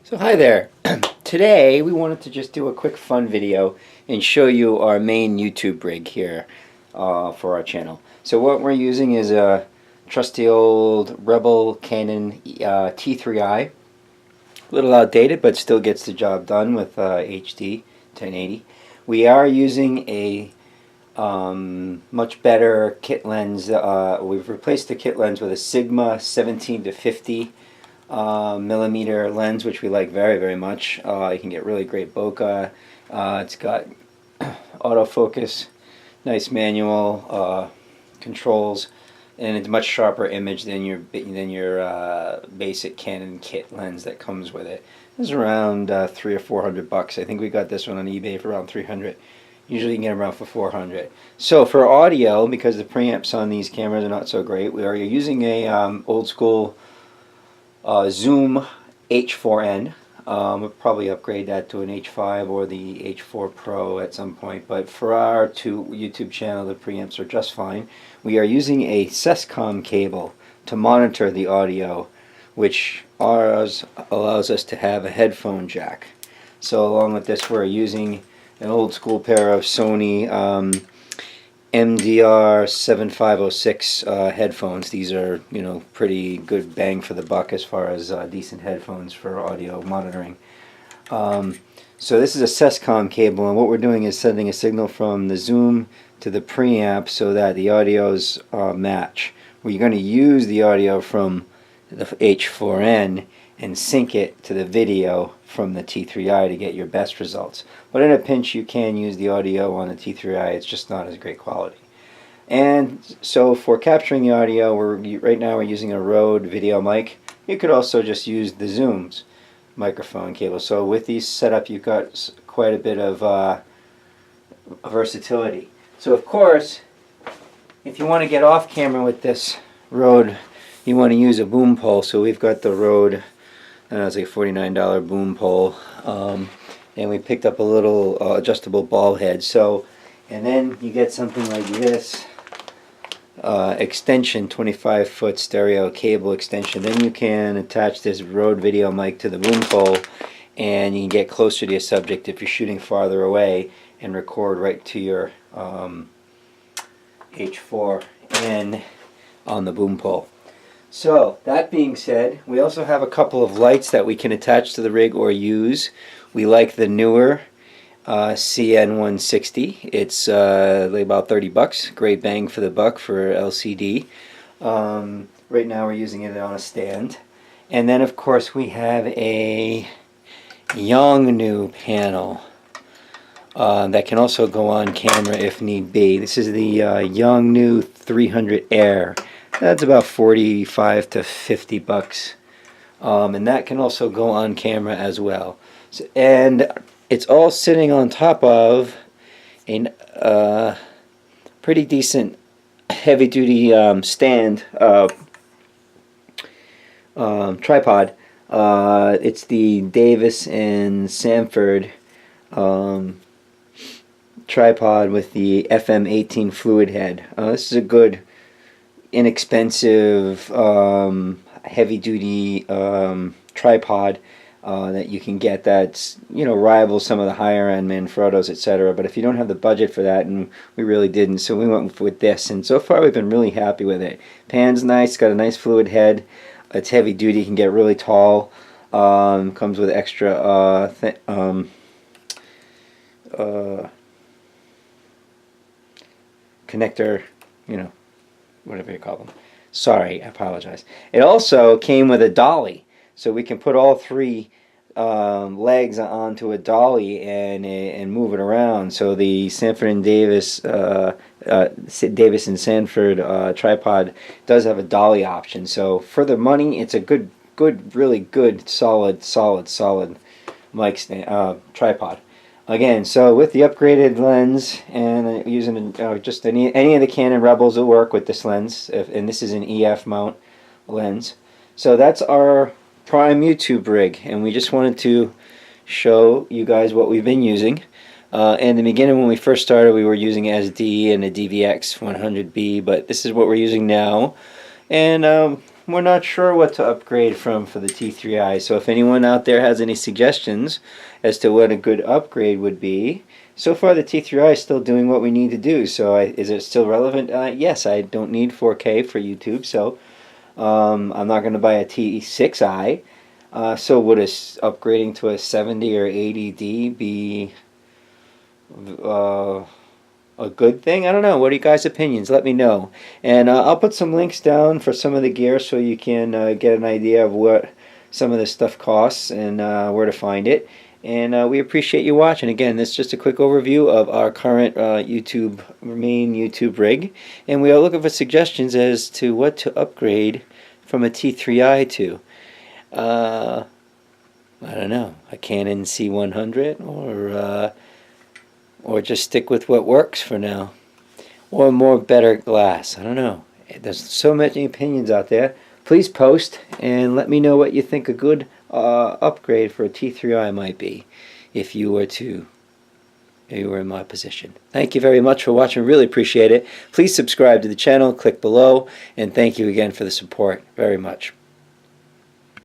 So hi there. Today we wanted to just do a quick fun video and show you our main YouTube rig here for our channel. So what we're using is a trusty old Rebel Canon T3i. A little outdated, but still gets the job done with HD 1080. We are using a much better kit lens. We've replaced the kit lens with a Sigma 17 to 50 millimeter lens, which we like very much. You can get really great bokeh. It's got autofocus, nice manual controls, and it's a much sharper image than your basic Canon kit lens that comes with it. It's around $300 or $400. I think we got this one on eBay for around $300. Usually you can get them around for $400. So for audio, because the preamps on these cameras are not so great, we are using a old school Zoom h4n. We'll probably upgrade that to an h5 or the h4 Pro at some point, but for our YouTube channel the preamps are just fine. We are using a Sescom cable to monitor the audio, which allows us to have a headphone jack. So along with this we're using an old school pair of Sony MDR 7506 headphones. These are, pretty good bang for the buck as far as decent headphones for audio monitoring. So this is a Sescom cable, and what we're doing is sending a signal from the Zoom to the preamp so that the audios match. We're going to use the audio from the h4n and sync it to the video from the T3i to get your best results. But in a pinch you can use the audio on the T3i, it's just not as great quality. And so for capturing the audio, right now we're using a Rode video mic. You could also just use the Zoom's microphone cable. So with these set up you've got quite a bit of versatility. So of course, if you want to get off camera with this Rode, you want to use a boom pole. So we've got the Rode, it's like a $49 boom pole, and we picked up a little adjustable ball head. So, and then you get something like this extension, 25-foot stereo cable extension. Then you can attach this Rode video mic to the boom pole, and you can get closer to your subject if you're shooting farther away and record right to your h4n on the boom pole. So that being said, we also have a couple of lights that we can attach to the rig or use. We like the Neewer CN160. It's like about $30. Great bang for the buck for LCD. Right now we're using it on a stand. And then of course we have a Yongnuo panel that can also go on camera if need be. This is the Yongnuo 300 Air. That's about $45 to $50, and that can also go on camera as well. So, and it's all sitting on top of a pretty decent heavy-duty stand tripod. It's the Davis and Sanford tripod with the FM18 fluid head. This is a good, inexpensive, heavy-duty tripod that you can get that's rivals some of the higher-end Manfrottos, etc. But if you don't have the budget for that, and we really didn't, so we went with this, and so far we've been really happy with it. Pan's nice, got a nice fluid head. It's heavy-duty, can get really tall. Comes with extra connector, whatever you call them. Sorry, I apologize. It also came with a dolly, so we can put all three legs onto a dolly and move it around. So the Sanford and Davis and Sanford tripod does have a dolly option. So for the money, it's a really good, solid mic stand, tripod. Again, so with the upgraded lens and using just any of the Canon Rebels will work with this lens, and this is an EF mount lens. So that's our prime YouTube rig, and we just wanted to show you guys what we've been using. In the beginning, when we first started, we were using SD and a DVX 100B, but this is what we're using now. And we're not sure what to upgrade from for the T3i. So if anyone out there has any suggestions as to what a good upgrade would be, so far the T3i is still doing what we need to do. So is it still relevant? Yes, I don't need 4K for YouTube, so I'm not going to buy a T6i. So would upgrading to a 70 or 80D be a good thing? I don't know. What are you guys' opinions? Let me know. And I'll put some links down for some of the gear so you can get an idea of what some of this stuff costs and where to find it. And we appreciate you watching. Again, this is just a quick overview of our current main YouTube rig. And we are looking for suggestions as to what to upgrade from a T3i to. I don't know, a Canon C100 or just stick with what works for now, or more better glass. I don't know. There's so many opinions out there. Please post and let me know what you think a good upgrade for a T3i might be if you were in my position. Thank you very much for watching. Really appreciate it. Please subscribe to the channel, click below, and thank you again for the support very much.